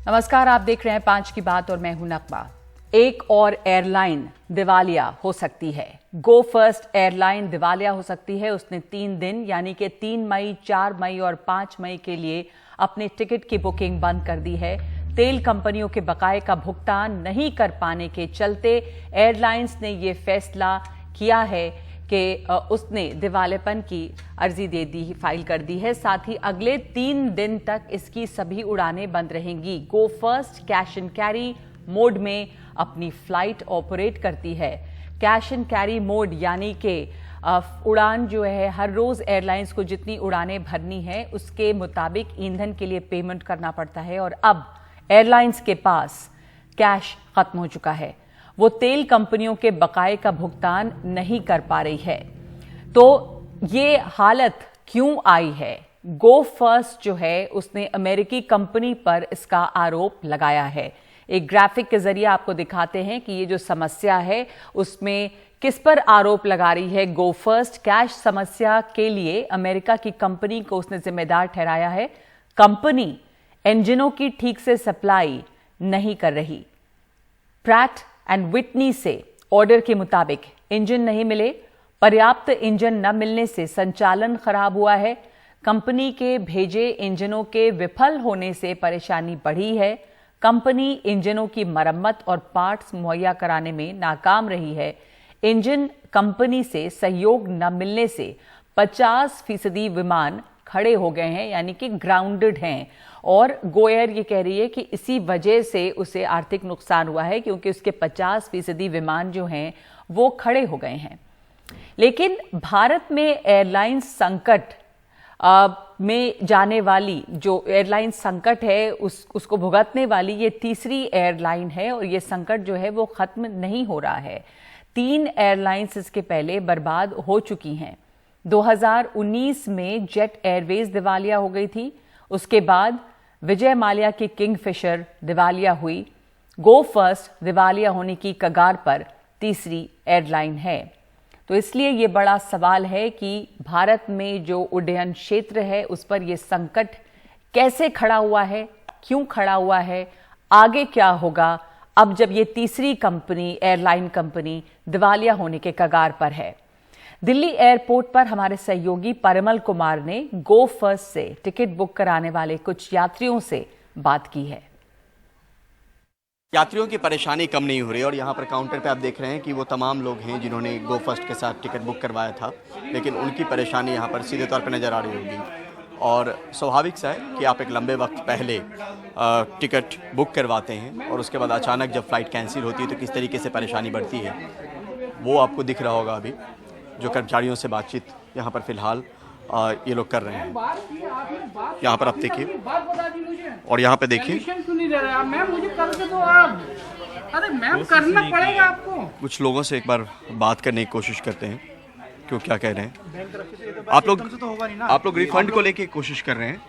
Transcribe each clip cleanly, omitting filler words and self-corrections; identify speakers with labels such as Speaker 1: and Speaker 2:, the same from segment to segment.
Speaker 1: नमस्कार, आप देख रहे हैं 5 की बात और मैं हूं नकबा। एक और एयरलाइन दिवालिया हो सकती है। गो फर्स्ट एयरलाइन दिवालिया हो सकती है। उसने 3 दिन यानी कि 3 मई, 4 मई और 5 मई के लिए अपने टिकट की बुकिंग बंद कर दी है। तेल कंपनियों के बकाये का भुगतान नहीं कर पाने के चलते एयरलाइंस ने यह फैसला किया है कि उसने दिवालेपन की अर्जी दे दी, फाइल कर दी है। साथ ही अगले 3 दिन तक इसकी सभी उड़ानें बंद रहेंगी। Go First cash and carry mode में अपनी फ्लाइट ऑपरेट करती है। कैश एंड कैरी मोड यानी कि उड़ान जो है, हर रोज एयरलाइंस को जितनी उड़ानें भरनी है उसके मुताबिक ईंधन के लिए पेमेंट करना पड़ता है और अब एयरलाइंस के पास कैश खत्म हो चुका है। वो तेल कंपनियों के बकाये का भुगतान नहीं कर पा रही है। तो ये हालत क्यों आई है? गो फर्स्ट जो है उसने अमेरिकी कंपनी पर इसका आरोप लगाया है। एक ग्राफिक के जरिए आपको दिखाते हैं कि ये जो समस्या है उसमें किस पर आरोप लगा रही है गो फर्स्ट। कैश समस्या के लिए अमेरिका की कंपनी को उसने जिम्मेदार ठहराया है। कंपनी इंजनों की ठीक से सप्लाई नहीं कर रही। प्रैट एंड विटनी से ऑर्डर के मुताबिक इंजन नहीं मिले। पर्याप्त इंजन न मिलने से संचालन खराब हुआ है। कंपनी के भेजे इंजनों के विफल होने से परेशानी बढ़ी है। कंपनी इंजनों की मरम्मत और पार्ट्स मुहैया कराने में नाकाम रही है। इंजन कंपनी से सहयोग न मिलने से 50% विमान खड़े हो गए हैं, यानी कि ग्राउंडेड हैं। और गो एयर ये कह रही है कि इसी वजह से उसे आर्थिक नुकसान हुआ है क्योंकि उसके 50% विमान जो हैं वो खड़े हो गए हैं। लेकिन भारत में एयरलाइन संकट में जाने वाली जो एयरलाइन संकट है उसको भुगतने वाली ये तीसरी एयरलाइन है और ये संकट जो है वो खत्म नहीं हो रहा है। 3 एयरलाइंस इसके पहले बर्बाद हो चुकी हैं। 2019 में जेट एयरवेज दिवालिया हो गई थी। उसके बाद विजय माल्या की किंगफिशर दिवालिया हुई। गो फर्स्ट दिवालिया होने की कगार पर तीसरी एयरलाइन है। तो इसलिए ये बड़ा सवाल है कि भारत में जो उड्डयन क्षेत्र है उस पर यह संकट कैसे खड़ा हुआ है, क्यों खड़ा हुआ है, आगे क्या होगा अब जब ये तीसरी कंपनी, एयरलाइन कंपनी दिवालिया होने के कगार पर है। दिल्ली एयरपोर्ट पर हमारे सहयोगी परिमल कुमार ने गो फर्स्ट से टिकट बुक कराने वाले कुछ यात्रियों से बात की है।
Speaker 2: यात्रियों की परेशानी कम नहीं हो रही और यहाँ पर काउंटर पे आप देख रहे हैं कि वो तमाम लोग हैं जिन्होंने गो फर्स्ट के साथ टिकट बुक करवाया था, लेकिन उनकी परेशानी यहाँ पर सीधे तौर पर नज़र आ रही होगी। और स्वाभाविक सा है कि आप एक लंबे वक्त पहले टिकट बुक करवाते हैं और उसके बाद अचानक जब फ़्लाइट कैंसिल होती है तो किस तरीके से परेशानी बढ़ती है वो आपको दिख रहा होगा। अभी जो कर्मचारियों से बातचीत यहाँ पर फ़िलहाल ये लोग कर रहे हैं, यहाँ पर आप देखिए और यहाँ पे देखिए कुछ लोगों से एक बार बात करने की कोशिश करते हैं क्यों क्या कह रहे हैं। आप लोग रिफंड को लेके कोशिश कर रहे हैं,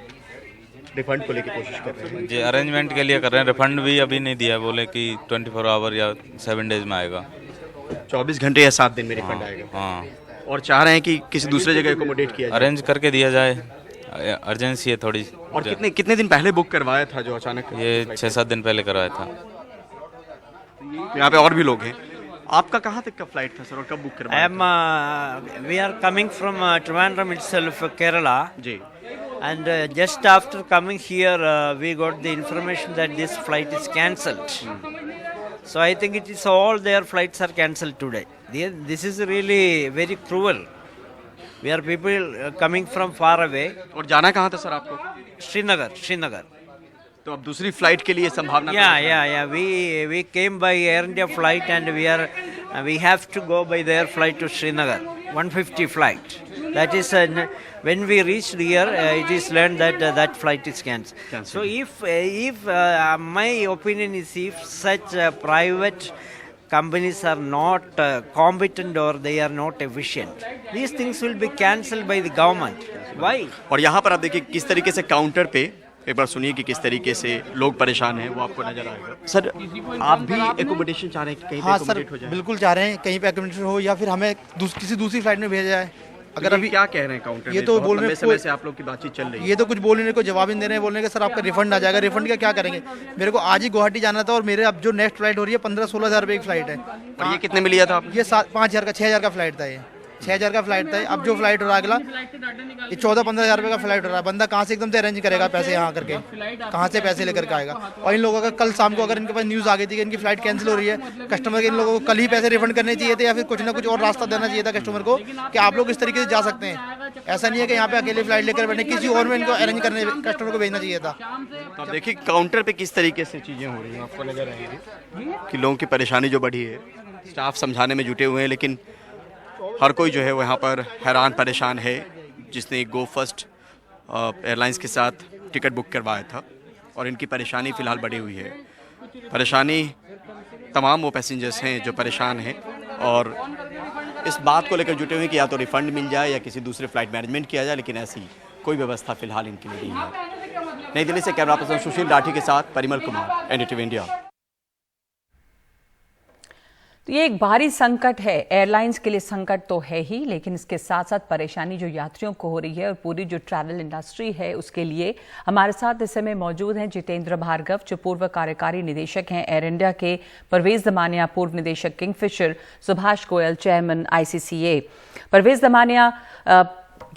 Speaker 2: रिफंड को लेके कोशिश कर रहे हैं
Speaker 3: जी, अरेंजमेंट के लिए कर रहे हैं। रिफंड भी अभी नहीं दिया, बोले कि 24 आवर या 7 डेज में आएगा।
Speaker 2: 24 घंटे या 7 दिन में रिफंड आएगा।
Speaker 3: हाँ,
Speaker 2: और चाह रहे हैं कि किसी दूसरे जगह एकोमोडेट किया जाए,
Speaker 3: अरेंज करके दिया जाए, अर्जेंसी है थोड़ी।
Speaker 2: और कितने दिन पहले बुक करवाया था जो अचानक?
Speaker 3: ये 6-7 दिन पहले करवाया था।
Speaker 2: यहाँ पे और भी लोग हैं। आपका कहाँ तक का फ्लाइट था सर और कब बुक करवाया?
Speaker 4: We are coming from Trivandrum itself, Kerala.
Speaker 2: Ji.
Speaker 4: And just after coming here, we got the information that this flight is cancelled. So I think it is all their flights are cancelled today. This is really very cruel. We are people coming from far away.
Speaker 2: और जाना कहाँ था sir आपको?
Speaker 4: Srinagar.
Speaker 2: तो अब दूसरी flight के लिए संभावना?
Speaker 4: Yeah. We came by Air India flight and we have to go by their flight to Srinagar. 150 flight. That is when we reached here, it is learned that that flight is cancelled. So if my opinion is, if such private companies are not competent or they are not efficient, these things will be cancelled by the government. Why?
Speaker 2: और यहाँ पर आप देखिए किस तरीके से counter पे एक बार सुनिए कि किस तरीके से लोग परेशान हैं, वो आपको नजर आएगा। सर आप भी एकोमोडेशन चाह रहे हैं कि कहीं पे
Speaker 5: हाँ
Speaker 2: एकोमोडेट हो
Speaker 5: सर,
Speaker 2: जाए?
Speaker 5: बिल्कुल चाह रहे हैं कहीं पे एकोमोडेशन हो या फिर हमें किसी दूसरी फ्लाइट में भेजा जाए।
Speaker 2: अगर अभी क्या कह रहे हैं काउंटर
Speaker 5: ये
Speaker 2: में?
Speaker 5: तो
Speaker 2: बहुत
Speaker 5: बोल रहे
Speaker 2: लंबे
Speaker 5: हैं
Speaker 2: समय से आप लोग की बातचीत चल रही है।
Speaker 5: ये तो कुछ बोल नहीं रहे, कोई जवाब ही नहीं दे रहे हैं, बोल रहे हैं कि सर आपका रिफंड आ जाएगा। रिफंड का क्या करेंगे? मेरे को आज ही गुवाहाटी जाना था और मेरे अब जो नेक्स्ट फ्लाइट हो रही है 15-16 हज़ार रुपये की फ्लाइट है।
Speaker 2: और ये कितने में लिया था आपने?
Speaker 5: ये 5,000 का 6,000 का फ्लाइट था, ये 6,000 का फ्लाइट था। अब जो फ्लाइट हो रहा है अगला, ये 14-15 हज़ार रुपये का फ्लाइट हो रहा है। बंदा कहाँ से एकदम से अरेंज करेगा पैसे यहाँ करके, कहाँ से पैसे लेकर के आएगा? और इन लोगों का कल शाम को अगर इनके पास न्यूज़ आ गई थी कि इनकी फ्लाइट कैंसिल हो रही है, कस्टमर के इन लोगों को कल ही पैसे रिफंड करने चाहिए थे या फिर कुछ ना कुछ और रास्ता देना चाहिए था कस्टमर को कि आप लोग इस तरीके से जा सकते हैं। ऐसा नहीं है कि यहाँ पे अकेले फ्लाइट लेकर बैठे, किसी और में इनको अरेंज करने कस्टमर को भेजना चाहिए था।
Speaker 2: तो आप देखिए काउंटर पे किस तरीके से चीज़ें हो रही हैं, आपको नजर आएगी कि लोगों की परेशानी जो बढ़ी है। स्टाफ समझाने में जुटे हुए हैं, लेकिन हर कोई जो है वो यहाँ पर हैरान परेशान है जिसने गो फर्स्ट एयरलाइंस के साथ टिकट बुक करवाया था। और इनकी परेशानी फ़िलहाल बढ़ी हुई है। परेशानी तमाम वो पैसेंजर्स हैं जो परेशान हैं और इस बात को लेकर जुटे हुए हैं कि या तो रिफ़ंड मिल जाए या किसी दूसरे फ़्लाइट मैनेजमेंट किया जाए, लेकिन ऐसी कोई व्यवस्था फ़िलहाल इनके लिए नहीं है। नई दिल्ली से कैमरा पर्सन सुशील राठी के साथ परिमल कुमार, एनडीटीवी इंडिया।
Speaker 1: तो ये एक भारी संकट है, एयरलाइंस के लिए संकट तो है ही, लेकिन इसके साथ साथ परेशानी जो यात्रियों को हो रही है और पूरी जो ट्रैवल इंडस्ट्री है उसके लिए। हमारे साथ इस समय मौजूद हैं जितेंद्र भार्गव, जो पूर्व कार्यकारी निदेशक हैं एयर इंडिया के, परवेज दमानिया, पूर्व निदेशक Kingfisher, Subhash Goyal, chairman ICCA। Parvez Damania,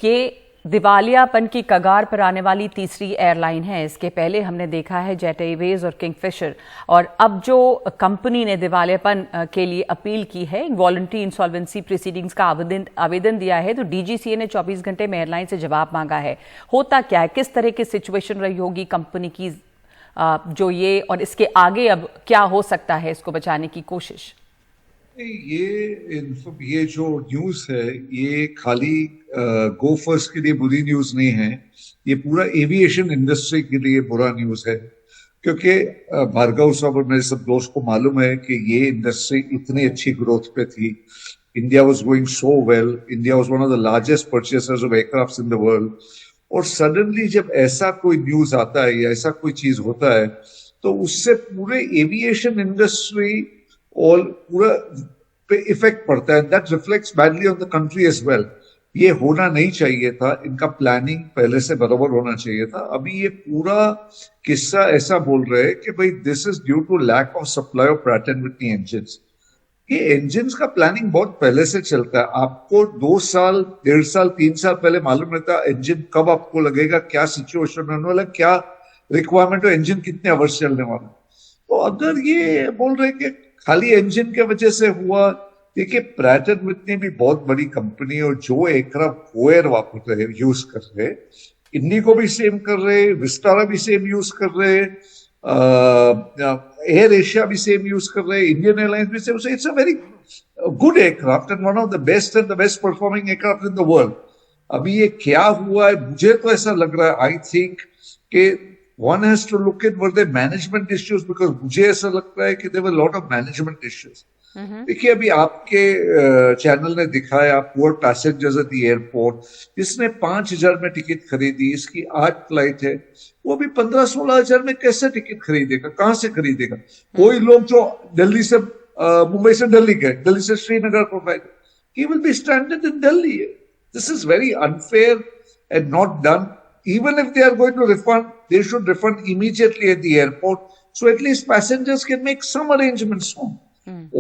Speaker 1: ये दिवालियापन की कगार पर आने वाली तीसरी एयरलाइन है। इसके पहले हमने देखा है जेट एयरवेज और किंगफिशर, और अब जो कंपनी ने दिवालियापन के लिए अपील की है, वॉलंटरी इंसॉल्वेंसी प्रोसीडिंग्स का आवेदन दिया है, तो DGCA ने 24 घंटे में एयरलाइन से जवाब मांगा है। होता क्या है, किस तरह की सिचुएशन रही होगी कंपनी की जो ये, और इसके आगे अब क्या हो सकता है इसको बचाने की कोशिश?
Speaker 6: ये जो न्यूज है ये खाली गो फर्स्ट के लिए बुरी न्यूज नहीं है, ये पूरा एविएशन इंडस्ट्री के लिए बुरा न्यूज है। क्योंकि भार्गव साहब और मेरे सब दोस्त को मालूम है कि ये इंडस्ट्री इतनी अच्छी ग्रोथ पे थी। India was going so well, India was one of the largest purchasers of aircrafts in the world. और सडनली जब ऐसा कोई न्यूज आता है या ऐसा कोई चीज होता है तो उससे पूरे एविएशन इंडस्ट्री और पूरा पे इफेक्ट पड़ता है। That reflects badly on the country as well. ये होना नहीं चाहिए था, इनका प्लानिंग पहले से बराबर होना चाहिए था। अभी ये पूरा किस्सा ऐसा बोल रहे हैं कि भाई this is due to lack of supply of Pratt and Whitney engines. ये इंजिन्स का प्लानिंग बहुत पहले से चलता है। आपको 2 साल, 1.5 साल, 3 साल पहले मालूम रहता है इंजन कब आपको लगेगा, क्या सिचुएशन होने वाला, क्या रिक्वायरमेंट हो, इंजन कितने आवर्स चलने वाला। तो अगर ये बोल रहे कि खाली इंजन के वजह से हुआ, देखिए प्रैट एंड विटनी भी बहुत बड़ी कंपनी और जो एयरक्राफ्ट गोयर वापस रहे यूज कर रहे, इंडिगो भी सेम कर रहे, विस्टारा भी सेम यूज कर रहे, एयर एशिया भी सेम यूज कर रहे, इंडियन एयरलाइंस भी same. It's a very good aircraft and one of the best and the best performing aircraft in the world. अभी ये क्या हुआ है, मुझे तो ऐसा लग रहा है, आई थिंक कि one has to look at were there management issues, because मुझे ऐसा लगता है कि there were a lot of management issues. देखिए अभी आपके चैनल ने दिखाया poor passengers at the airport, जिसने 5,000 में टिकट खरीदी, इसकी 8 फ्लाइट है, वो भी 15-16 हजार में कैसे टिकट खरीदेगा, कहां से खरीदेगा? कोई लोग जो दिल्ली से मुंबई से दिल्ली गए, दिल्ली से श्रीनगर को गए, he will be stranded in Delhi. This is very unfair and not done. Even if they are going to refund, they should refund immediately at the airport, so at least passengers can make some arrangements home.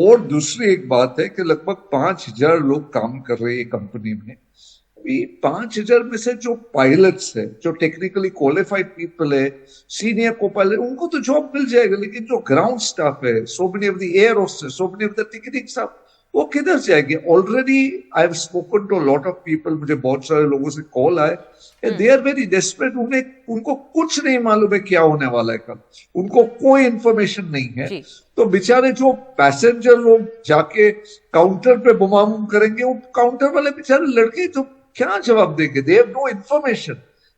Speaker 6: और दूसरी एक बात है कि लगभग 5,000 लोग काम कर रहे हैं कंपनी में। अभी 5,000 में से जो पायलट्स है, जो टेक्निकली क्वालिफाइड पीपल है, सीनियर को पायलट, उनको तो जॉब मिल जाएगा, लेकिन जो ग्राउंड स्टाफ है, so many of the air hostess, so many of the ticketing staff, वो किधर जाएंगे? Already I have spoken to lot of people, मुझे बहुत सारे लोगों से कॉल आए, दे आर वेरी डेस्परेट। उनको कुछ नहीं मालूम है क्या होने वाला है कल, उनको कोई इंफॉर्मेशन नहीं है। तो बेचारे जो पैसेंजर लोग जाके काउंटर पे बुमाबुम करेंगे, वो काउंटर वाले बेचारे लड़के तो क्या जवाब देंगे? They have no information,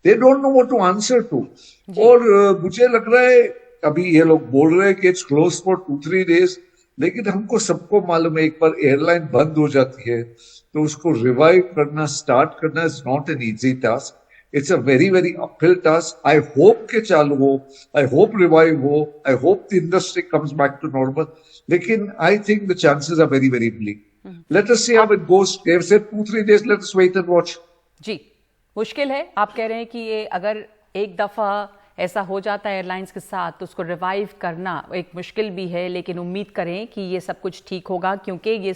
Speaker 6: they don't know what to answer to. और मुझे लग रहा है अभी ये लोग बोल रहे हैं कि इट्स क्लोज फॉर 2-3 days, लेकिन हमको सबको मालूम है एक बार एयरलाइन बंद हो जाती है तो उसको रिवाइव करना, स्टार्ट करना is not an easy task. It's a very very uphill task. I hope के चालू हो, आई होप रिवाइव हो, I hope the industry comes back to normal, लेकिन I think the chances are very very bleak. Let us see how it goes. They've said 2-3 days. Let us wait and watch.
Speaker 1: जी, मुश्किल है। आप कह रहे हैं कि ये अगर एक दफा ऐसा हो जाता है एयरलाइंस के साथ तो उसको रिवाइव करना एक मुश्किल भी है, लेकिन उम्मीद करें कि ये सब कुछ ठीक होगा, क्योंकि ये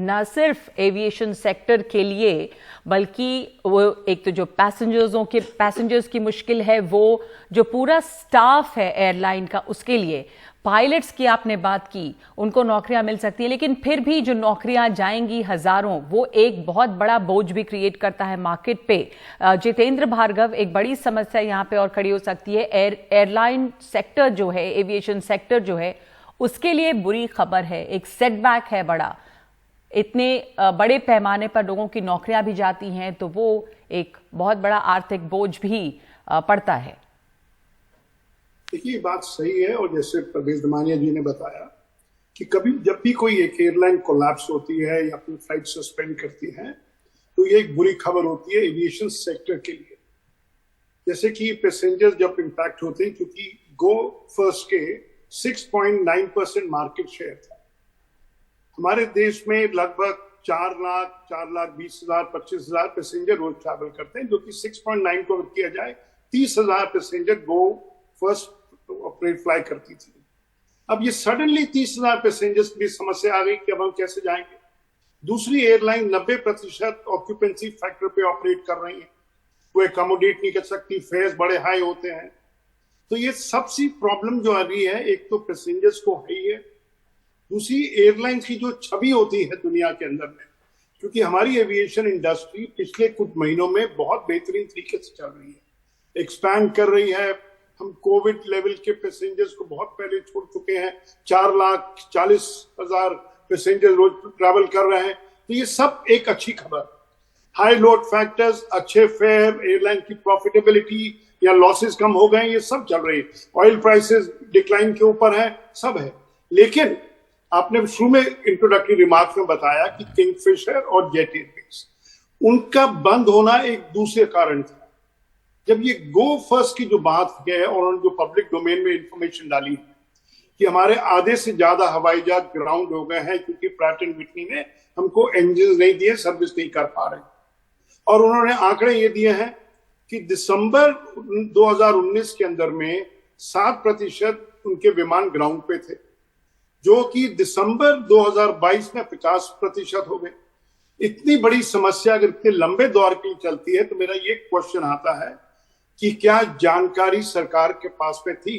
Speaker 1: न सिर्फ एविएशन सेक्टर के लिए बल्कि वो एक तो जो पैसेंजर्स की मुश्किल है, वो जो पूरा स्टाफ है एयरलाइन का उसके लिए, पायलट्स की आपने बात की, उनको नौकरियां मिल सकती है, लेकिन फिर भी जो नौकरियां जाएंगी हजारों, वो एक बहुत बड़ा बोझ भी क्रिएट करता है मार्केट पे। जितेंद्र भार्गव, एक बड़ी समस्या यहाँ पे और खड़ी हो सकती है। एयरलाइन सेक्टर जो है, एविएशन सेक्टर जो है, उसके लिए बुरी खबर है, एक सेटबैक है बड़ा। इतने बड़े पैमाने पर लोगों की नौकरियां भी जाती हैं तो वो एक बहुत बड़ा आर्थिक बोझ भी पड़ता है।
Speaker 7: देखिए, बात सही है, और जैसे परवेज दमानिया जी ने बताया कि कभी जब भी कोई एक एयरलाइन कोलैप्स होती है या अपनी फ्लाइट सस्पेंड करती है तो ये एक बुरी खबर होती है एविएशन सेक्टर के लिए। जैसे कि पैसेंजर्स जब इम्पैक्ट होते हैं, क्योंकि गो फर्स्ट के 6.9% मार्केट शेयर था। हमारे देश में लगभग 4,20,000 25,000 पैसेंजर रोज ट्रैवल करते हैं, जो कि 6.9 को किया जाए 30,000 पैसेंजर गो फर्स्ट ऑपरेट फ्लाई करती थी। अब ये सडनली 30,000 पैसेंजर्स की समस्या आ गई कि अब हम कैसे जाएंगे। दूसरी एयरलाइन 90% ऑक्यूपेंसी फैक्टर पे ऑपरेट कर रही है, वो एकोमोडेट नहीं कर सकती, फेयर्स बड़े हाई होते हैं। तो ये सबसे प्रॉब्लम जो आ रही है, एक तो पैसेंजर्स को है ही है, दूसरी एयरलाइंस की जो छवि होती है दुनिया के अंदर में, क्योंकि हमारी एविएशन इंडस्ट्री पिछले कुछ महीनों में बहुत बेहतरीन तरीके से चल रही है, एक्सपैंड कर रही है। हम कोविड लेवल के पैसेंजर्स को बहुत पहले छोड़ चुके हैं, 4,40,000 पैसेंजर रोज ट्रैवल कर रहे हैं। तो ये सब एक अच्छी खबर। हाई लोड फैक्टर्स, अच्छे फेयर, एयरलाइन की प्रॉफिटेबिलिटी या लॉसेस कम हो गए, ये सब चल रही है। ऑयल प्राइसेस डिक्लाइन के ऊपर है, सब है। लेकिन आपने शुरू में इंट्रोडक्टरी रिमार्क्स में बताया कि किंगफिशर और जेट एयरवेज, उनका बंद होना एक दूसरे कारण था। जब ये गो फर्स्ट की जो बात है और उन्होंने जो पब्लिक डोमेन में इंफॉर्मेशन डाली कि हमारे आधे से ज्यादा हवाई जहाज ग्राउंड हो गए हैं क्योंकि प्रैट एंड विटनी ने हमको इंजन नहीं दिए, सर्विस नहीं कर पा रहे, और उन्होंने आंकड़े ये दिए हैं कि दिसंबर 2019 के अंदर में 7% उनके विमान ग्राउंड पे थे, जो कि दिसंबर 2022 में 50% हो गए। इतनी बड़ी समस्या अगर इतने लंबे दौर की चलती है तो मेरा ये क्वेश्चन आता है कि क्या जानकारी सरकार के पास में थी?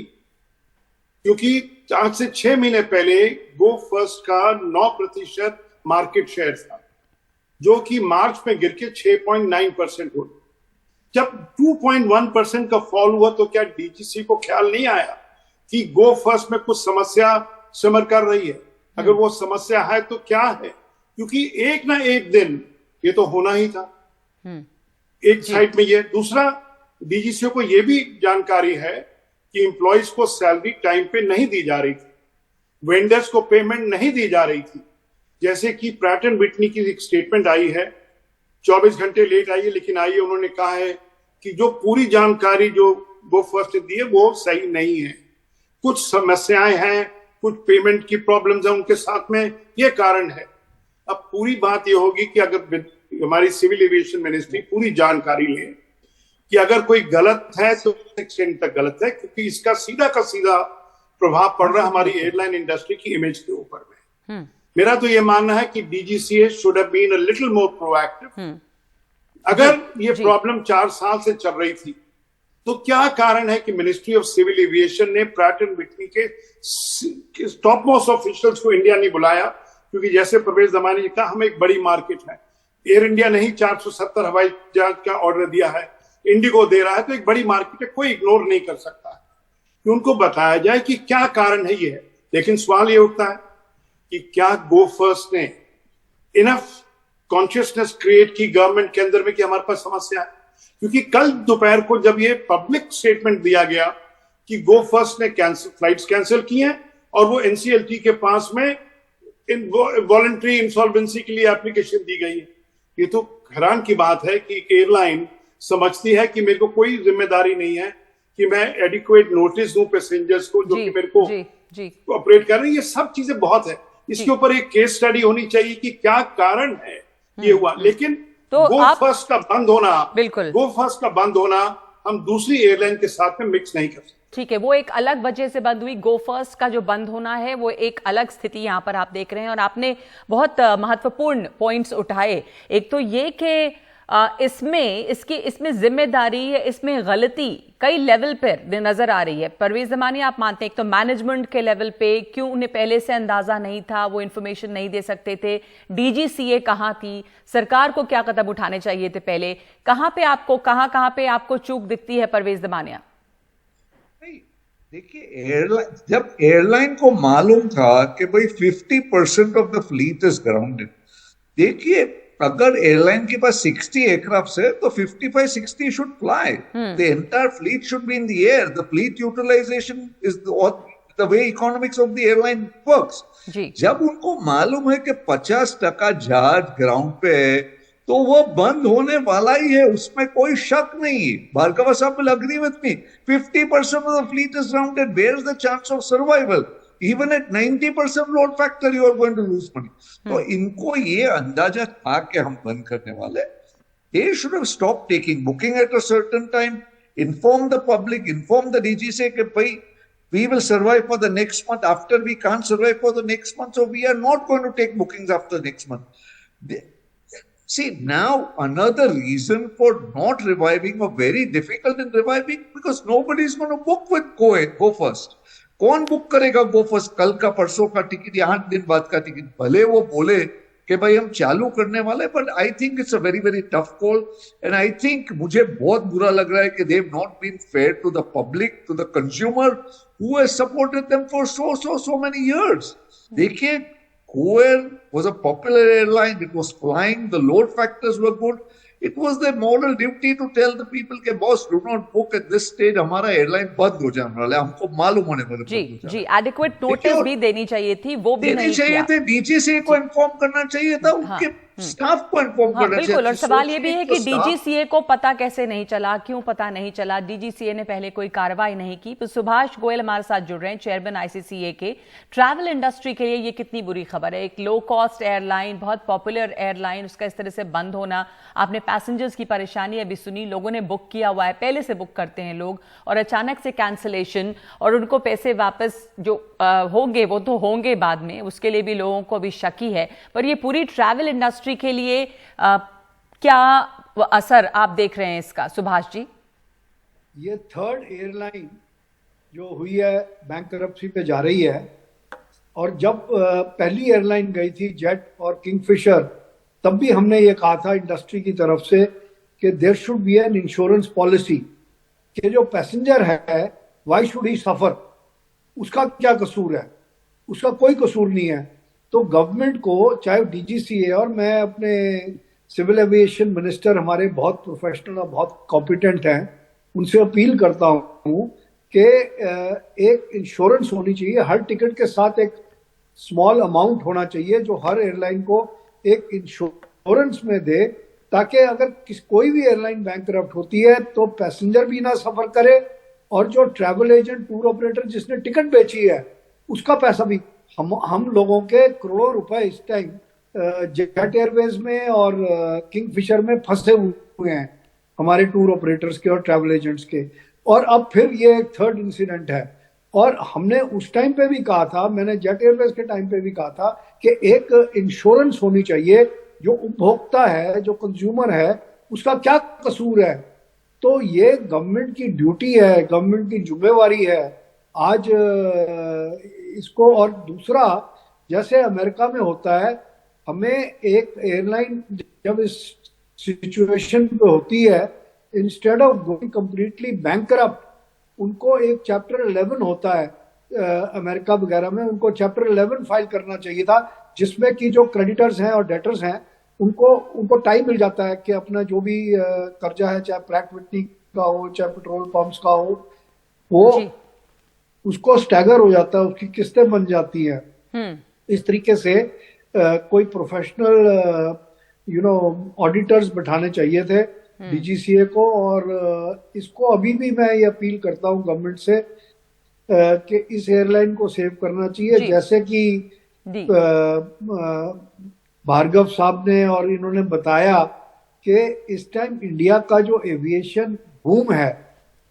Speaker 7: क्योंकि आज से 6 महीने पहले गो फर्स्ट का 9% मार्केट शेयर था, जो कि मार्च में गिर के 6.9% हो। जब 2.1% का फॉल हुआ तो क्या डीजीसी को ख्याल नहीं आया कि गो फर्स्ट में कुछ समस्या सिमर कर रही है? अगर वो समस्या है तो क्या है? क्योंकि एक ना एक दिन ये तो होना ही था। एक साइड में ये, दूसरा डीजीसी को ये भी जानकारी है कि एम्प्लॉइज को सैलरी टाइम पे नहीं दी जा रही थी, वेंडर्स को पेमेंट नहीं दी जा रही थी। जैसे कि प्रैट एंड विटनी की एक स्टेटमेंट आई है, 24 घंटे लेट आई है लेकिन आई है, उन्होंने कहा है कि जो पूरी जानकारी जो वो फर्स्ट दी है वो सही नहीं है, कुछ समस्याएं हैं, कुछ पेमेंट की प्रॉब्लम्स है उनके साथ में, ये कारण है। अब पूरी बात ये होगी कि अगर हमारी सिविल एविएशन मिनिस्ट्री पूरी जानकारी ले कि अगर कोई गलत है तो एक्सटेंड तक गलत है, क्योंकि इसका सीधा का सीधा प्रभाव पड़ रहा है हमारी एयरलाइन इंडस्ट्री की इमेज के ऊपर में। मेरा तो ये मानना है कि DGCA should have been a little more proactive. अगर ये प्रॉब्लम 4 साल से चल रही थी तो क्या कारण है कि मिनिस्ट्री ऑफ सिविल एविएशन ने प्रैट एंड विटनी के टॉप मोस्ट ऑफिशियल्स को इंडिया नहीं बुलाया? क्योंकि जैसे परवेज दमानी जी कहा, हम एक बड़ी मार्केट है, एयर इंडिया ने ही 470 हवाई जहाज का ऑर्डर दिया है, इंडिगो दे रहा है, तो एक बड़ी मार्केट है, कोई इग्नोर नहीं कर सकता कि उनको बताया जाए कि क्या कारण है ये है। लेकिन सवाल ये उठता है कि क्या गो फर्स्ट ने इनफ कॉन्शियसनेस क्रिएट की गवर्नमेंट के अंदर में कि हमारे पास समस्या है? क्योंकि कल दोपहर को जब ये पब्लिक स्टेटमेंट दिया गया कि गो फर्स्ट ने फ्लाइट्स कैंसिल की हैं और वो एनसीएलटी के पास में वॉलंटरी इंसॉल्वेंसी के लिए एप्लीकेशन दी गई है, ये तो हैरान की बात है कि एयरलाइन समझती है कि मेरे को कोई जिम्मेदारी नहीं है कि मैं एडिक्वेट नोटिस दूं पैसेंजर्स को जो कि मेरे को ऑपरेट कर रहे हैं। ये सब चीजें बहुत है, इसके ऊपर एक केस स्टडी होनी चाहिए कि क्या कारण है ये हुआ। लेकिन
Speaker 1: तो
Speaker 7: गो फर्स्ट का बंद होना,
Speaker 1: बिल्कुल
Speaker 7: गो फर्स्ट का बंद होना हम दूसरी एयरलाइन के साथ में मिक्स नहीं कर सकते।
Speaker 1: ठीक है, वो एक अलग वजह से बंद हुई। गो फर्स्ट का जो बंद होना है वो एक अलग स्थिति यहां पर आप देख रहे हैं, और आपने बहुत महत्वपूर्ण पॉइंट्स उठाए। एक तो ये कि इसमें जिम्मेदारी या इसमें गलती कई लेवल पर नजर आ रही है। परवेज ज़मानी, आप मानते हैं एक तो मैनेजमेंट के लेवल पे, क्यों उन्हें पहले से अंदाजा नहीं था, वो इंफॉर्मेशन नहीं दे सकते थे? डीजीसीए कहां थी? सरकार को क्या कदम उठाने चाहिए थे पहले? कहां पे आपको चूक दिखती है परवेज ज़मानिया?
Speaker 6: देखिए, जब एयरलाइन को मालूम था कि भाई 50% of the fleet is grounded, देखिए अगर एयरलाइन के पास 60 एयरक्राफ्ट है तो 55-60 should fly, the entire fleet should be in the air, the fleet utilisation is the way economics of the airline works. जब उनको मालूम है कि 50% जहाज ग्राउंड पे है तो वो बंद होने वाला ही है, उसमें कोई शक नहीं। भार्गव साहब will agree with me, 50% of the fleet is grounded, where is the chance of survival? Even at 90% load factor you are going to lose money. तो इनको ये अंदाजा था कि हम बंद करने वाले। They should have stopped taking booking at a certain time, inform the public, inform the DGCA कि भाई we will survive for the next month, after we can't survive for the next month, so we are not going to take bookings after next month. See, now another reason for not reviving or very difficult in reviving, because nobody is going to book with Go First. कौन book करेगा गो first? कल का परसों का ticket या 8 दिन बाद का टिकट, भले वो बोले कि भाई हम चालू करने वाले, but I think it's a very very tough call. And I think मुझे बहुत बुरा लग रहा है कि they have not been fair to the public, to the consumer who has supported them for so many years. देखिए, Coair was a popular airline. It was flying. The load factors were good. It was their moral duty to tell the people कि boss do not book at this stage, हमारा airline बंद हो जाने वाला है, हमको मालूम होने वाला है।
Speaker 1: जी, एडिक्वेट नोटिस भी देनी चाहिए थी, वो भी नहीं
Speaker 6: चाहिए थे। डीजीसीए को इन्फॉर्म करना चाहिए था, उनके स्टाफ को इन्फॉर्म करना चाहिए।
Speaker 1: बिल्कुल, और सवाल ये भी है कि डीजीसीए को पता कैसे नहीं चला, क्यों पता नहीं चला? डीजीसीए ने पहले कोई कार्रवाई नहीं की। तो सुभाष गोयल हमारे साथ जुड़ रहे हैं, चेयरमैन आईसीसीए के। ट्रैवल इंडस्ट्री के लिए ये कितनी बुरी खबर है? एक लो कॉस्ट एयरलाइन, बहुत पॉपुलर एयरलाइन, उसका इस तरह से बंद होना। आपने पैसेंजर्स की परेशानी अभी सुनी, लोगों ने बुक किया हुआ है, पहले से बुक करते हैं लोग, और अचानक से कैंसिलेशन, और उनको पैसे वापस जो होंगे वो तो होंगे बाद में, उसके लिए भी लोगों को अभी शक ही है। पर ये पूरी ट्रैवल इंडस्ट्री के लिए क्या असर आप देख रहे हैं इसका, सुभाष जी?
Speaker 8: ये थर्ड एयरलाइन जो हुई है बैंकरप्सी पे जा रही है, और जब पहली एयरलाइन गई थी जेट और किंगफिशर, तब भी हमने ये कहा था इंडस्ट्री की तरफ से कि there should be an insurance policy, कि जो पैसेंजर है व्हाई शुड ही सफर, उसका क्या कसूर है? उसका कोई कसूर नहीं है। तो गवर्नमेंट को, चाहे डीजीसीए, और मैं अपने सिविल एविएशन मिनिस्टर हमारे बहुत प्रोफेशनल और बहुत कॉम्पिटेंट हैं, उनसे अपील करता हूँ कि एक इंश्योरेंस होनी चाहिए, हर टिकट के साथ एक स्मॉल अमाउंट होना चाहिए जो हर एयरलाइन को एक इंश्योरेंस में दे, ताकि अगर कोई भी एयरलाइन बैंकरप्ट होती है तो पैसेंजर भी ना सफर करे, और जो ट्रैवल एजेंट, टूर ऑपरेटर जिसने टिकट बेची है, उसका पैसा भी। हम लोगों के करोड़ों रुपए इस टाइम जेट एयरवेज में और किंगफिशर में फंसे हुए हैं, हमारे टूर ऑपरेटर्स के और ट्रैवल एजेंट्स के। और अब फिर ये एक थर्ड इंसिडेंट है, और हमने उस टाइम पे भी कहा था, मैंने जेट एयरवेज के टाइम पे भी कहा था कि एक इंश्योरेंस होनी चाहिए, जो उपभोक्ता है, जो कंज्यूमर है, उसका क्या कसूर है। तो ये गवर्नमेंट की ड्यूटी है, गवर्नमेंट की जिम्मेवारी है आज इसको। और दूसरा, जैसे अमेरिका में होता है, हमें एक एयरलाइन जब इस सिचुएशन पे होती है, instead of going completely bankrupt, उनको एक चैप्टर 11 होता है अमेरिका वगैरह में, उनको चैप्टर 11 फाइल करना चाहिए था, जिसमें कि जो क्रेडिटर्स हैं और डेटर्स हैं उनको टाइम मिल जाता है कि अपना जो भी कर्जा है, चाहे प्रैट विटनी का हो, चाहे पेट्रोल पंप्स का हो, वो उसको स्टैगर हो जाता है, उसकी किस्तें बन जाती हैं। इस तरीके से कोई प्रोफेशनल ऑडिटर्स बैठाने चाहिए थे डीजीसीए को। और इसको अभी भी मैं ये अपील करता हूँ गवर्नमेंट से कि इस एयरलाइन को सेव करना चाहिए। जैसे कि भार्गव साहब ने और इन्होंने बताया कि इस टाइम इंडिया का जो एविएशन बूम है,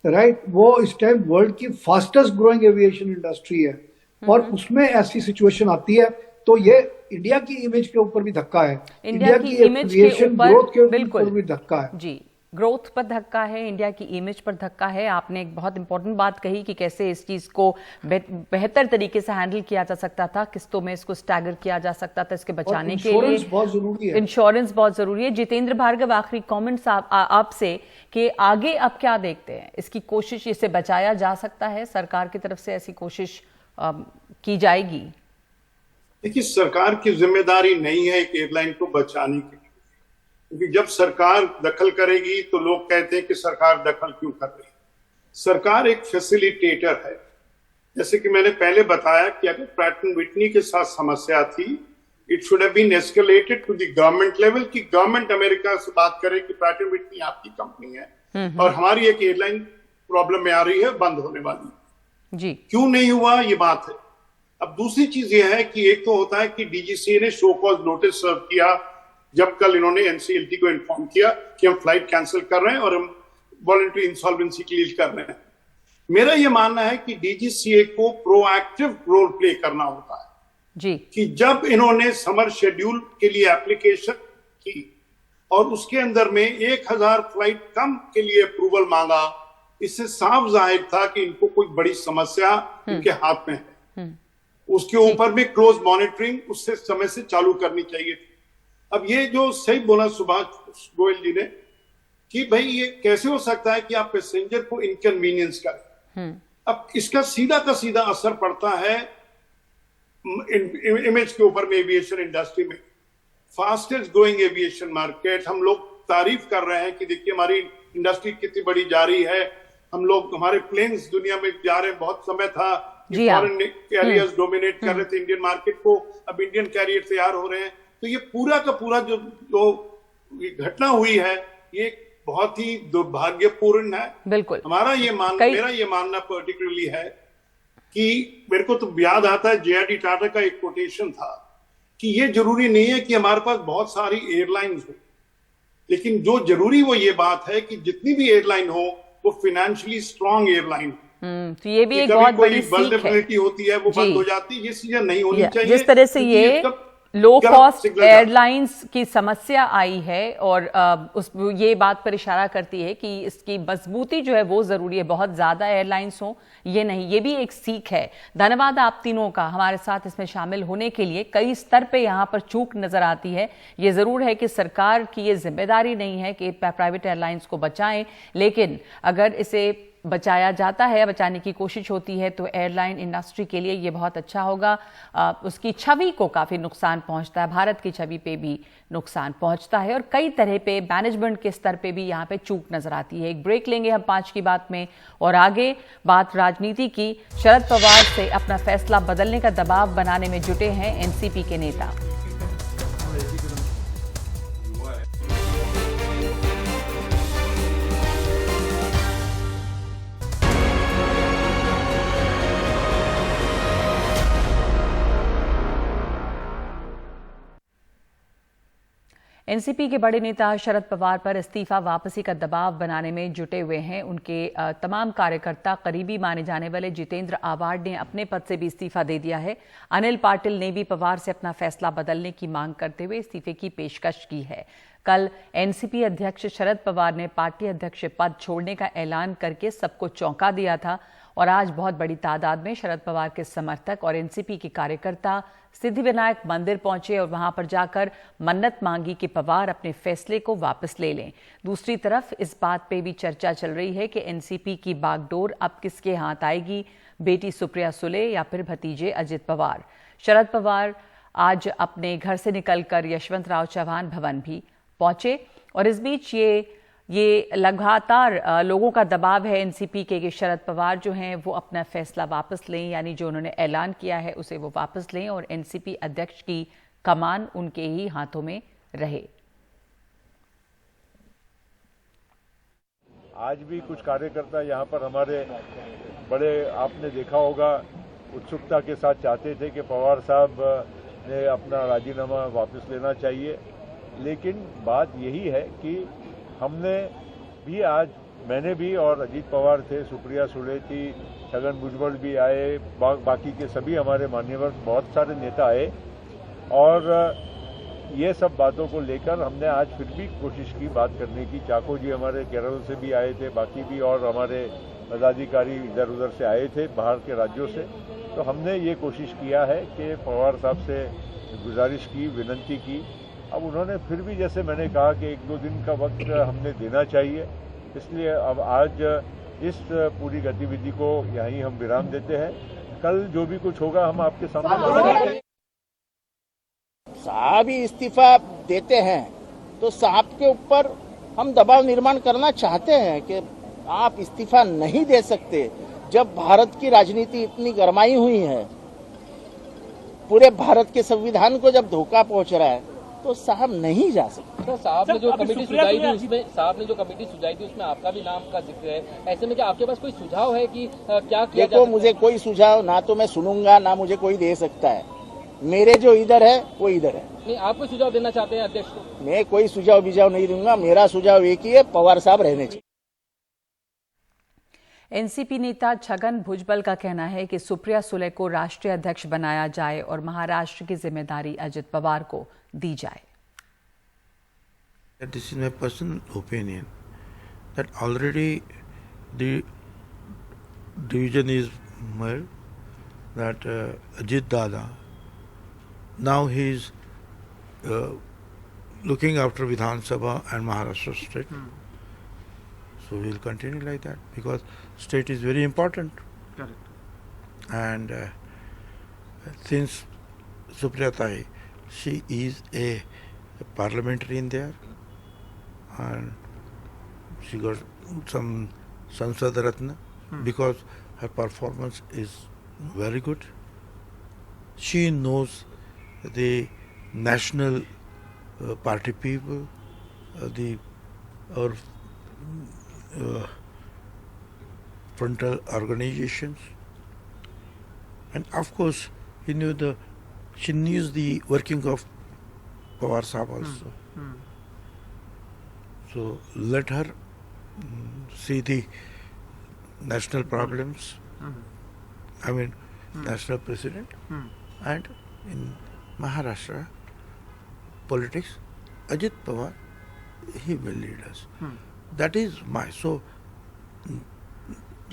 Speaker 8: राइट, वो इस टाइम वर्ल्ड की फास्टेस्ट ग्रोइंग एविएशन इंडस्ट्री है, और उसमें ऐसी सिचुएशन आती है तो ये इंडिया की इमेज के ऊपर भी धक्का है,
Speaker 1: इंडिया की इमेज के ऊपर बिल्कुल
Speaker 8: भी धक्का है
Speaker 1: जी, ग्रोथ पर धक्का है, इंडिया की इमेज पर धक्का है। आपने एक बहुत इंपॉर्टेंट बात कही कि कैसे इस चीज को बेहतर तरीके से हैंडल किया जा सकता था, किस्तों में इसको स्टैगर किया जा सकता था, इसके बचाने के लिए
Speaker 8: बहुत जरूरी है,
Speaker 1: इंश्योरेंस बहुत जरूरी है। जितेंद्र भार्गव, आखिरी कमेंट्स आपसे कि आगे आप क्या देखते हैं, इसकी कोशिश, इसे बचाया जा सकता है, सरकार की तरफ से ऐसी कोशिश की जाएगी?
Speaker 7: देखिए, सरकार की जिम्मेदारी नहीं है एक एयरलाइन को बचाने की, क्योंकि जब सरकार दखल करेगी तो लोग कहते हैं कि सरकार दखल क्यों कर रही है। सरकार एक फैसिलिटेटर है। जैसे कि मैंने पहले बताया कि अगर प्रैट एंड व्हिटनी के साथ समस्या थी, it should have been escalated to the government level, कि गवर्नमेंट अमेरिका से बात करे कि प्रैट एंड व्हिटनी आपकी कंपनी है और हमारी एक एयरलाइन प्रॉब्लम में आ रही है, बंद होने वाली जी, क्यों नहीं हुआ, ये बात है। अब दूसरी चीज ये है कि एक तो होता है कि डीजीसीए ने शो कॉज नोटिस सर्व किया जब कल इन्होंने एनसीएलटी को इन्फॉर्म किया कि हम फ्लाइट कैंसिल कर रहे हैं और हम वॉलंटरी इंसॉल्वेंसी क्लीयर कर रहे हैं। मेरा यह मानना है कि डीजीसीए को प्रोएक्टिव रोल प्ले करना होता है जी, कि जब इन्होंने समर शेड्यूल के लिए एप्लीकेशन की और उसके अंदर में 1000 फ्लाइट कम के लिए अप्रूवल मांगा, इससे साफ जाहिर था कि इनको कोई बड़ी समस्या इनके हाथ में है। उसके ऊपर में क्लोज मॉनिटरिंग उससे समय से चालू करनी चाहिए थी। अब ये जो सही बोला सुभाष गोयल जी ने कि भाई ये कैसे हो सकता है कि आप पैसेंजर को इनकन्वीनियंस करें, अब इसका सीधा का सीधा असर पड़ता है इमेज के ऊपर में एविएशन इंडस्ट्री में। फास्टेस्ट ग्रोइंग एविएशन मार्केट, हम लोग तारीफ कर रहे हैं कि देखिए हमारी इंडस्ट्री कितनी बड़ी जा रही है, हम लोग हमारे प्लेन्स दुनिया में जा रहे हैं। बहुत समय था कि फॉरेन कैरियर्स डोमिनेट कर रहे थे इंडियन मार्केट को, अब इंडियन कैरियर तैयार हो रहे हैं। तो ये पूरा का पूरा जो घटना हुई है ये बहुत ही दुर्भाग्यपूर्ण है। बिल्कुल मेरा ये मानना पर्टिकुलरली है कि मेरे को तो याद आता है JRD टाटा का एक कोटेशन था कि ये जरूरी नहीं है कि हमारे पास बहुत सारी एयरलाइंस हो, लेकिन जो जरूरी वो ये बात है कि जितनी भी एयरलाइन हो वो फाइनेंशियली स्ट्रांग एयरलाइन हो।
Speaker 1: तो ये भी एक बहुत बड़ी
Speaker 7: वल्नरेबिलिटी होती है, वो बंद हो जाती है, ये चीजें नहीं होनी चाहिए।
Speaker 1: जिस तरह से ये लो कॉस्ट एयरलाइंस की समस्या आई है और ये बात पर इशारा करती है कि इसकी मजबूती जो है वो जरूरी है, बहुत ज्यादा एयरलाइंस हो ये नहीं, ये भी एक सीख है। धन्यवाद आप तीनों का हमारे साथ इसमें शामिल होने के लिए। कई स्तर पे यहाँ पर चूक नजर आती है। ये जरूर है कि सरकार की ये जिम्मेदारी नहीं है कि प्राइवेट एयरलाइंस को बचाएं, लेकिन अगर इसे बचाया जाता है, बचाने की कोशिश होती है तो एयरलाइन इंडस्ट्री के लिए ये बहुत अच्छा होगा। उसकी छवि को काफ़ी नुकसान पहुंचता है, भारत की छवि पे भी नुकसान पहुंचता है और कई तरह पे मैनेजमेंट के स्तर पे भी यहाँ पे चूक नजर आती है। एक ब्रेक लेंगे हम 5 की बात में और आगे बात राजनीति की। शरद पवार से अपना फैसला बदलने का दबाव बनाने में जुटे हैं एनसीपी के नेता। एनसीपी के बड़े नेता शरद पवार पर इस्तीफा वापसी का दबाव बनाने में जुटे हुए हैं। उनके तमाम कार्यकर्ता, करीबी माने जाने वाले जितेंद्र आवाड ने अपने पद से भी इस्तीफा दे दिया है। अनिल पाटिल ने भी पवार से अपना फैसला बदलने की मांग करते हुए इस्तीफे की पेशकश की है। कल एनसीपी अध्यक्ष शरद पवार ने पार्टी अध्यक्ष पद छोड़ने का ऐलान करके सबको चौंका दिया था और आज बहुत बड़ी तादाद में शरद पवार के समर्थक और एनसीपी के कार्यकर्ता सिद्धिविनायक मंदिर पहुंचे और वहां पर जाकर मन्नत मांगी कि पवार अपने फैसले को वापस ले लें। दूसरी तरफ इस बात पे भी चर्चा चल रही है कि एनसीपी की बागडोर अब किसके हाथ आएगी, बेटी सुप्रिया सुले या फिर भतीजे अजित पवार। शरद पवार आज अपने घर से निकलकर यशवंतराव चव्हाण भवन भी पहुंचे और इस बीच ये लगातार लोगों का दबाव है एनसीपी के कि शरद पवार जो हैं वो अपना फैसला वापस लें, यानी जो उन्होंने ऐलान किया है उसे वो वापस लें और एनसीपी अध्यक्ष की कमान उनके ही हाथों में रहे।
Speaker 9: आज भी कुछ कार्यकर्ता यहाँ पर हमारे बड़े, आपने देखा होगा, उत्सुकता के साथ चाहते थे कि पवार साहब ने अपना राजीनामा वापस लेना चाहिए। लेकिन बात यही है कि हमने भी आज, मैंने भी और अजीत पवार थे, सुप्रिया सुले थी, छगन भुजबल भी आए, बाकी के सभी हमारे मान्यवर बहुत सारे नेता आए और ये सब बातों को लेकर हमने आज फिर भी कोशिश की बात करने की। चाको जी हमारे केरल से भी आए थे, बाकी भी और हमारे पदाधिकारी इधर उधर से आए थे बाहर के राज्यों से। तो हमने ये कोशिश किया है कि पवार साहब से गुजारिश की, विनती की। अब उन्होंने फिर भी, जैसे मैंने कहा कि 1-2 दिन का वक्त हमने देना चाहिए, इसलिए अब आज इस पूरी गतिविधि को यहीं हम विराम देते हैं। कल जो भी कुछ होगा हम आपके सामने बताएंगे।
Speaker 10: साहब ही इस्तीफा देते हैं तो साहब के ऊपर हम दबाव निर्माण करना चाहते हैं कि आप इस्तीफा नहीं दे सकते। जब भारत की राजनीति इतनी गरमाई हुई है, पूरे भारत के संविधान को जब धोखा पहुंच रहा है, तो साहब नहीं जा सकते।
Speaker 11: तो साहब ने जो कमेटी सुझाई थी उसमें आपका भी नाम का जिक्र है। ऐसे में क्या आपके पास कोई सुझाव है कि क्या किया
Speaker 10: देखो, मुझे कोई सुझाव ना तो मैं सुनूंगा ना मुझे कोई दे सकता है। मेरे जो इधर है वो इधर है।
Speaker 11: नहीं, आप कोई सुझाव देना चाहते हैं अध्यक्ष को?
Speaker 10: मैं कोई सुझाव नहीं दूंगा। मेरा सुझाव एक ही है, पवार साहब रहने चाहिए।
Speaker 1: एनसीपी नेता छगन भुजबल का कहना है कि सुप्रिया सुले को राष्ट्रीय अध्यक्ष बनाया जाए और महाराष्ट्र की जिम्मेदारी अजित पवार को दी जाए।
Speaker 12: This is my personal opinion that already the division is made that Ajit Dada now he is looking after Vidhan Sabha and Maharashtra state. So we will continue like that because state is very important.
Speaker 11: Correct.
Speaker 12: And since Supriya Tai, she is a parliamentarian there and she got some Sansad Ratna because her performance is very good. She knows the national party people, our frontal organizations, and of course she knew the working of Pawar Sahab also. So let her see the national problems. I mean, national president, and in Maharashtra politics, Ajit Pawar, he will lead us. That is my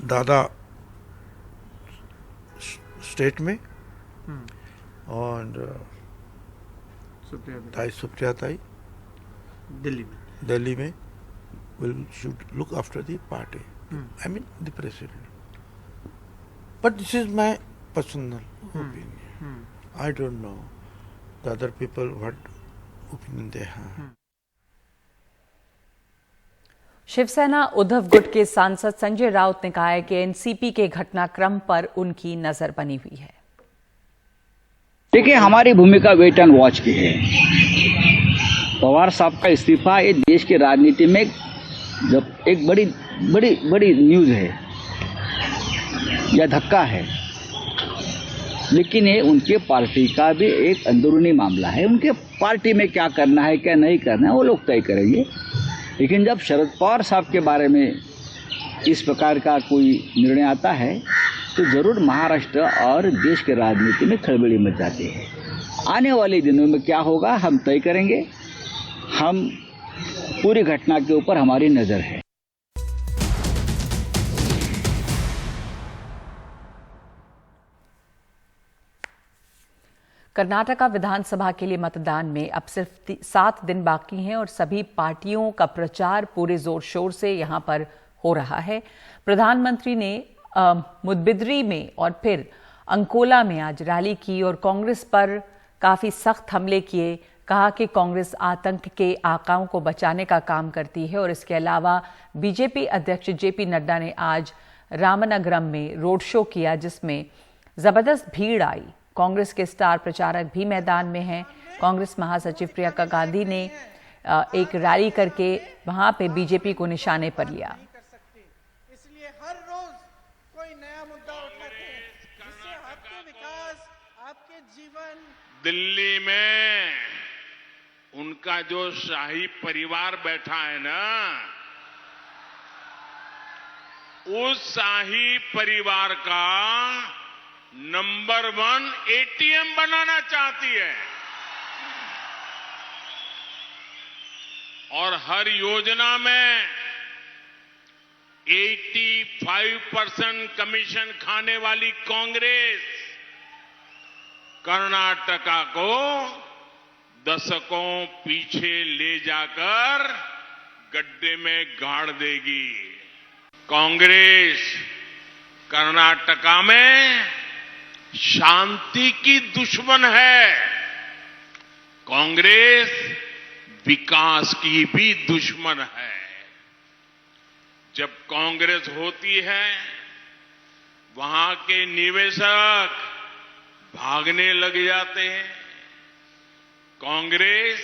Speaker 12: Dada state में और सुप्रिया ताई दिल्ली में should look after the party. I mean the president. But this is my personal opinion. I don't know the other people what opinion they have.
Speaker 1: Shiv Sena Uddhav गुट के सांसद संजय राउत ने कहा है कि एनसीपी के घटनाक्रम पर उनकी नजर बनी हुई है।
Speaker 13: देखिए, हमारी भूमिका वेट एंड वॉच की है। पवार साहब का इस्तीफा ये देश की राजनीति में एक बड़ी न्यूज है या धक्का है, लेकिन ये उनके पार्टी का भी एक अंदरूनी मामला है। उनके पार्टी में क्या करना है क्या नहीं करना है वो लोग तय करेंगे। लेकिन जब शरद पवार साहब के बारे में इस प्रकार का कोई निर्णय आता है तो जरूर महाराष्ट्र और देश की राजनीति में खलबली मच जाती है। आने वाले दिनों में क्या होगा हम तय करेंगे। हम पूरी घटना के ऊपर हमारी नजर है।
Speaker 1: कर्नाटका विधानसभा के लिए मतदान में अब सिर्फ 7 दिन बाकी हैं और सभी पार्टियों का प्रचार पूरे जोर शोर से यहां पर हो रहा है। प्रधानमंत्री ने मुदबिद्री में और फिर अंकोला में आज रैली की और कांग्रेस पर काफी सख्त हमले किए। कहा कि कांग्रेस आतंक के आकाओं को बचाने का काम करती है और इसके अलावा बीजेपी अध्यक्ष जेपी नड्डा ने आज रामनगरम में रोड शो किया जिसमें जबरदस्त भीड़ आई। कांग्रेस के स्टार प्रचारक भी मैदान में हैं। कांग्रेस महासचिव प्रियंका गांधी ने एक रैली करके वहां पे बीजेपी को निशाने पर लिया।
Speaker 14: इसलिए हर रोज कोई नया मुद्दा उठाते हैं जिससे आपके विकास, आपके
Speaker 15: दिल्ली में उनका जो शाही परिवार बैठा है ना, उस शाही परिवार का नंबर 1 एटीएम बनाना चाहती है और हर योजना में 85% कमीशन खाने वाली कांग्रेस कर्नाटका को दशकों पीछे ले जाकर गड्ढे में गाड़ देगी। कांग्रेस कर्नाटका में शांति की दुश्मन है, कांग्रेस विकास की भी दुश्मन है। जब कांग्रेस होती है, वहां के निवेशक भागने लग जाते हैं। कांग्रेस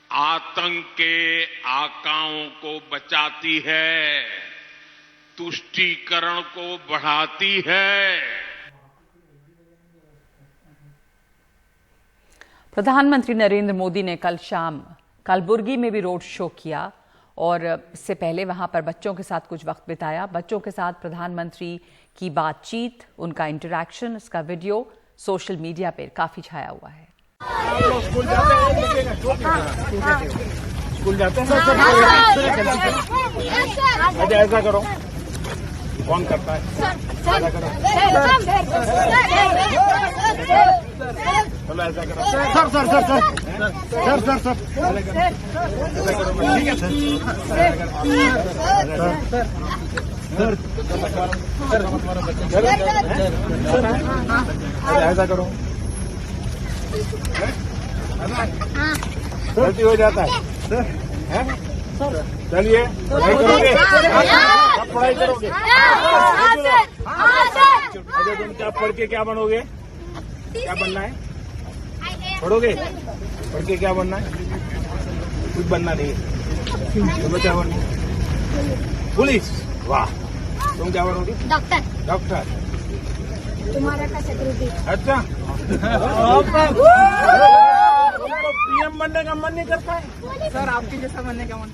Speaker 15: आतंक के आकाओं को बचाती है, तुष्टीकरण को बढ़ाती है।
Speaker 1: प्रधानमंत्री नरेंद्र मोदी ने कल शाम कलबुर्गी में भी रोड शो किया और इससे पहले वहां पर बच्चों के साथ कुछ वक्त बिताया। बच्चों के साथ प्रधानमंत्री की बातचीत, उनका इंटरैक्शन, इसका वीडियो सोशल मीडिया पर काफी छाया हुआ है।
Speaker 16: स्कूल जाते हैं ऐसा करो, कौन करता है ऐसा करो, चलो ऐसा करो sir sir sir sir sir sir sir ऐसा करो, गलती हो जाता है। चलिए पढ़ाई करोगे, अरे तुम क्या पढ़ के क्या बनोगे, क्या बनना है, पढ़ोगे, पढ़ के क्या बनना है, कुछ बनना नहीं है। तुम्हें क्या बनना है, पुलिस, वाह। तुम क्या बनोगे, डॉक्टर, डॉक्टर।
Speaker 17: तुम्हारा का सिक्योरिटी।
Speaker 16: अच्छा पीएम बनने का मन नहीं करता है सर, आपके जैसा बनने का मन।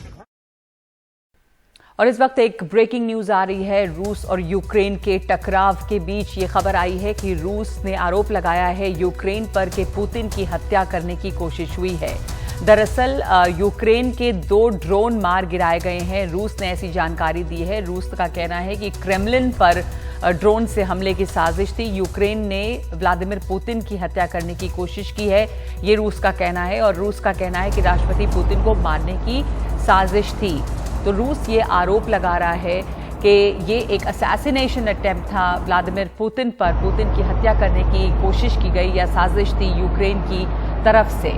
Speaker 1: और इस वक्त एक ब्रेकिंग न्यूज आ रही है। रूस और यूक्रेन के टकराव के बीच ये खबर आई है कि रूस ने आरोप लगाया है यूक्रेन पर कि पुतिन की हत्या करने की कोशिश हुई है। दरअसल यूक्रेन के 2 ड्रोन मार गिराए गए हैं, रूस ने ऐसी जानकारी दी है। रूस का कहना है कि क्रेमलिन पर ड्रोन से हमले की साजिश थी। यूक्रेन ने व्लादिमीर पुतिन की हत्या करने की कोशिश की है, ये रूस का कहना है। और रूस का कहना है कि राष्ट्रपति पुतिन को मारने की साजिश थी। तो रूस ये आरोप लगा रहा है कि ये एक असैसिनेशन अटेम्प्ट था व्लादिमीर पुतिन पर, पुतिन की हत्या करने की कोशिश की गई या साजिश थी यूक्रेन की तरफ से।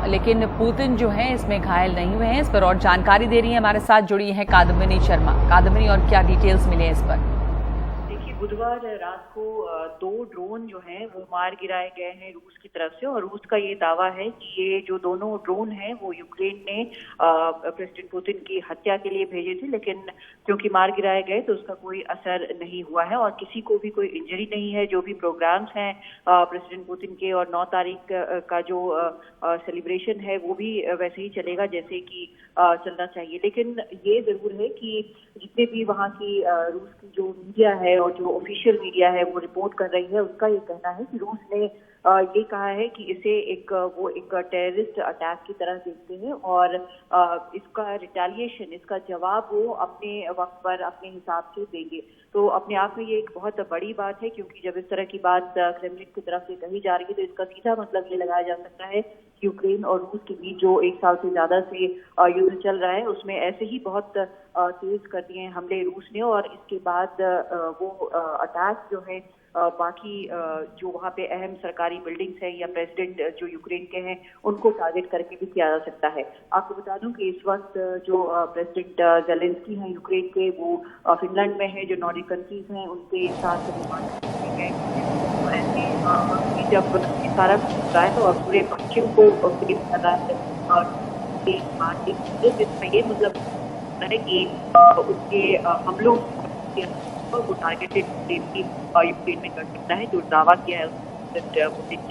Speaker 1: लेकिन पुतिन जो है इसमें घायल नहीं हुए हैं। इस पर और जानकारी दे रही है, हमारे साथ जुड़ी हैं कादम्बिनी शर्मा। कादम्बिनी, और क्या डिटेल्स मिले इस पर?
Speaker 18: बुधवार रात को 2 ड्रोन जो हैं वो मार गिराए गए हैं रूस की तरफ से, और रूस का ये दावा है कि ये जो दोनों ड्रोन हैं वो यूक्रेन ने प्रेसिडेंट पुतिन की हत्या के लिए भेजे थे, लेकिन क्योंकि मार गिराए गए तो उसका कोई असर नहीं हुआ है और किसी को भी कोई इंजरी नहीं है। जो भी प्रोग्राम्स हैं प्रेसिडेंट पुतिन के और 9 तारीख का जो सेलिब्रेशन है वो भी वैसे ही चलेगा जैसे कि चलना चाहिए। लेकिन ये जरूर है कि जितने भी वहाँ की रूस की जो मीडिया है और जो ऑफिशियल मीडिया है वो रिपोर्ट कर रही है, उसका ये कहना है कि रूस ने ये कहा है कि इसे एक टेररिस्ट अटैक की तरह देखते हैं और इसका रिटेलिएशन, इसका जवाब वो अपने वक्त पर अपने हिसाब से देंगे। तो अपने आप में ये एक बहुत बड़ी बात है, क्योंकि जब इस तरह की बात क्रेमलिन की तरफ से कही जा रही है तो इसका सीधा मतलब ये लगाया जा सकता है कि यूक्रेन और रूस के बीच जो 1 साल से ज्यादा से युद्ध चल रहा है उसमें ऐसे ही बहुत तेज कर दिए हैं हमले रूस ने, और इसके बाद वो अटैक जो है बाकी जो वहाँ पे अहम सरकारी बिल्डिंग्स हैं या प्रेसिडेंट जो यूक्रेन के हैं उनको टारगेट करके भी किया जा सकता है। आपको बता दूं कि इस वक्त जो प्रेसिडेंट जेलेंस्की हैं यूक्रेन के, वो फिनलैंड में है, जो नॉर्डिक कंट्रीज हैं उनके साथ गए। तो ऐसे जब सारा कुछ होता है तो पूरे पश्चिम को फेस कर रहा है और इसमें ये मतलब है कि उसके हमलों वो टारगेटेड यूक्रेन में कर सकता है, जो दावा किया है प्रेसिडेंट पुतिन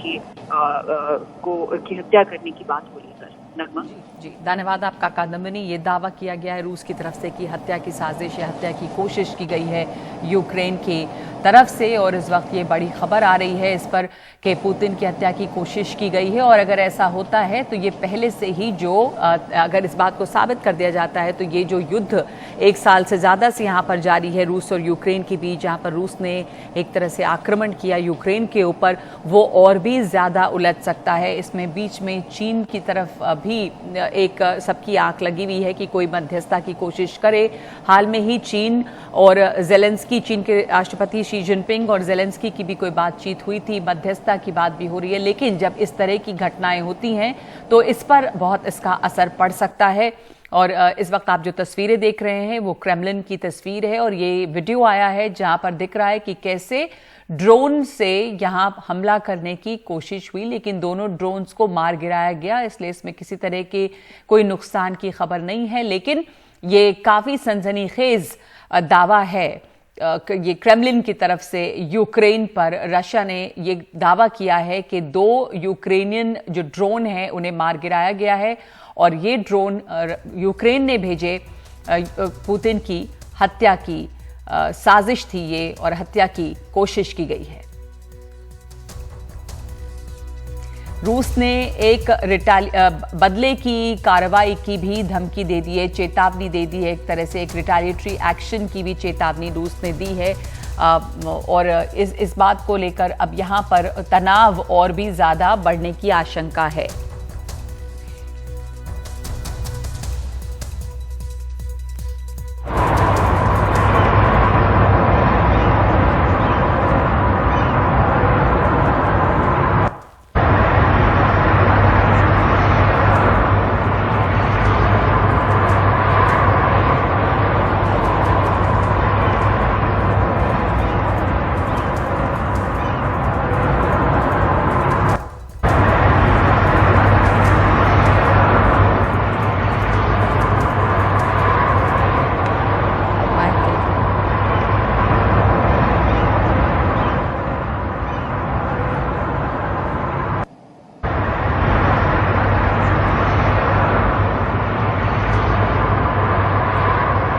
Speaker 18: की हत्या करने की बात को लेकर। नगमा
Speaker 1: जी धन्यवाद आपका कादम्बिनी। ये दावा किया गया है रूस की तरफ से कि हत्या की साजिश या हत्या की कोशिश की गई है यूक्रेन की तरफ से, और इस वक्त ये बड़ी खबर आ रही है इस पर कि पुतिन की हत्या की कोशिश की गई है। और अगर ऐसा होता है तो ये पहले से ही अगर इस बात को साबित कर दिया जाता है तो ये जो युद्ध 1 साल से ज़्यादा से यहाँ पर जारी है रूस और यूक्रेन के बीच, जहाँ पर रूस ने एक तरह से आक्रमण किया यूक्रेन के ऊपर, वो और भी ज़्यादा उलझ सकता है। इसमें बीच में चीन की तरफ भी एक सबकी आंख लगी हुई है कि कोई मध्यस्थता की कोशिश करे। हाल में ही चीन और जेलेंस्की, चीन के राष्ट्रपति शी जिनपिंग और जेलेंस्की की भी कोई बातचीत हुई थी, मध्यस्थता की बात भी हो रही है। लेकिन जब इस तरह की घटनाएं होती हैं तो इस पर बहुत इसका असर पड़ सकता है। और इस वक्त आप जो तस्वीरें देख रहे हैं वो क्रेमलिन की तस्वीर है, और ये वीडियो आया है जहां पर दिख रहा है कि कैसे ड्रोन से यहां हमला करने की कोशिश हुई, लेकिन दोनों ड्रोन्स को मार गिराया गया। इसलिए इसमें किसी तरह के कोई नुकसान की खबर नहीं है। लेकिन ये काफी सनसनीखेज दावा है ये क्रेमलिन की तरफ से यूक्रेन पर। रशिया ने ये दावा किया है कि 2 यूक्रेनियन जो ड्रोन हैं उन्हें मार गिराया गया है, और ये ड्रोन यूक्रेन ने भेजे पुतिन की हत्या की साजिश थी ये, और हत्या की कोशिश की गई है। रूस ने एक बदले की कार्रवाई की भी धमकी दे दी है, चेतावनी दे दी है। एक तरह से एक रिटेलिएटरी एक्शन की भी चेतावनी रूस ने दी है, और इस बात को लेकर अब यहां पर तनाव और भी ज्यादा बढ़ने की आशंका है।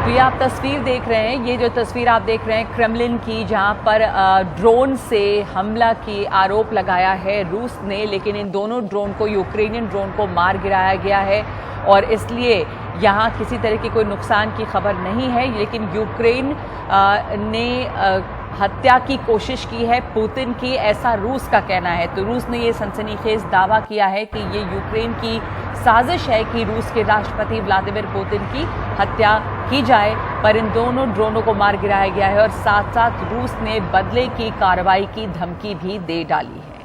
Speaker 1: ये आप तस्वीर देख रहे हैं, ये जो तस्वीर आप देख रहे हैं क्रेमलिन की, जहां पर ड्रोन से हमला की आरोप लगाया है रूस ने, लेकिन इन दोनों ड्रोन को, यूक्रेनियन ड्रोन को मार गिराया गया है, और इसलिए यहाँ किसी तरह की कोई नुकसान की खबर नहीं है। लेकिन यूक्रेन ने हत्या की कोशिश की है पुतिन की, ऐसा रूस का कहना है। तो रूस ने ये सनसनीखेज दावा किया है कि ये यूक्रेन की साजिश है कि रूस के राष्ट्रपति व्लादिमीर पुतिन की हत्या की जाए, पर इन दोनों ड्रोनों को मार गिराया गया है, और साथ साथ रूस ने बदले की कार्रवाई की धमकी भी दे डाली है।